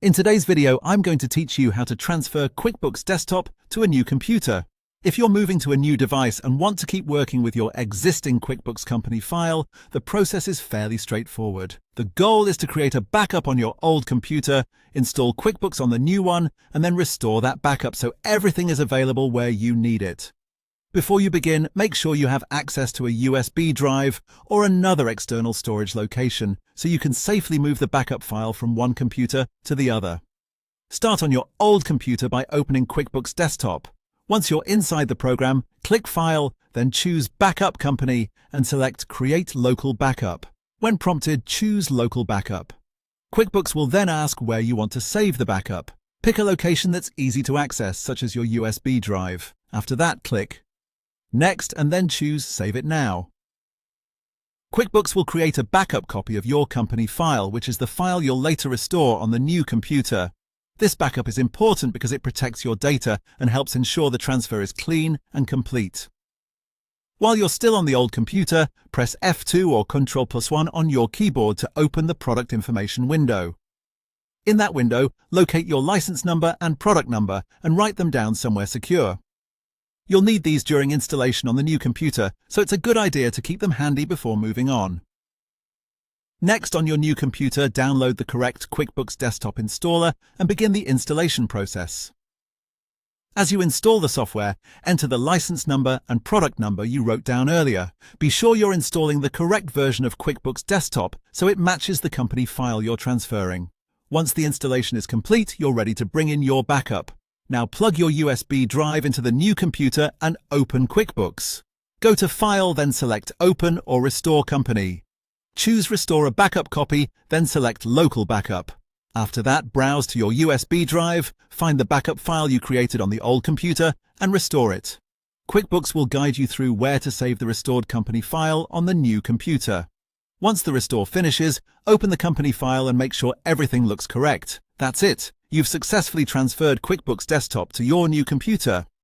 In today's video, I'm going to teach you how to transfer QuickBooks Desktop to a new computer. If you're moving to a new device and want to keep working with your existing QuickBooks company file, the process is fairly straightforward. The goal is to create a backup on your old computer, install QuickBooks on the new one, and then restore that backup so everything is available where you need it. Before you begin, make sure you have access to a USB drive or another external storage location so you can safely move the backup file from one computer to the other. Start on your old computer by opening QuickBooks Desktop. Once you're inside the program, click File, then choose Backup Company and select Create Local Backup. When prompted, choose Local Backup. QuickBooks will then ask where you want to save the backup. Pick a location that's easy to access, such as your USB drive. After that, click Next, and then choose Save It Now. QuickBooks will create a backup copy of your company file, which is the file you'll later restore on the new computer. This backup is important because it protects your data and helps ensure the transfer is clean and complete. While you're still on the old computer, press F2 or Ctrl+1 on your keyboard to open the product information window. In that window, locate your license number and product number and write them down somewhere secure. You'll need these during installation on the new computer, so it's a good idea to keep them handy before moving on. Next, on your new computer, download the correct QuickBooks Desktop installer and begin the installation process. As you install the software, enter the license number and product number you wrote down earlier. Be sure you're installing the correct version of QuickBooks Desktop so it matches the company file you're transferring. Once the installation is complete, you're ready to bring in your backup. Now plug your USB drive into the new computer and open QuickBooks. Go to File, then select Open or Restore Company. Choose Restore a Backup Copy, then select Local Backup. After that, browse to your USB drive, find the backup file you created on the old computer, and restore it. QuickBooks will guide you through where to save the restored company file on the new computer. Once the restore finishes, open the company file and make sure everything looks correct. That's it. You've successfully transferred QuickBooks Desktop to your new computer.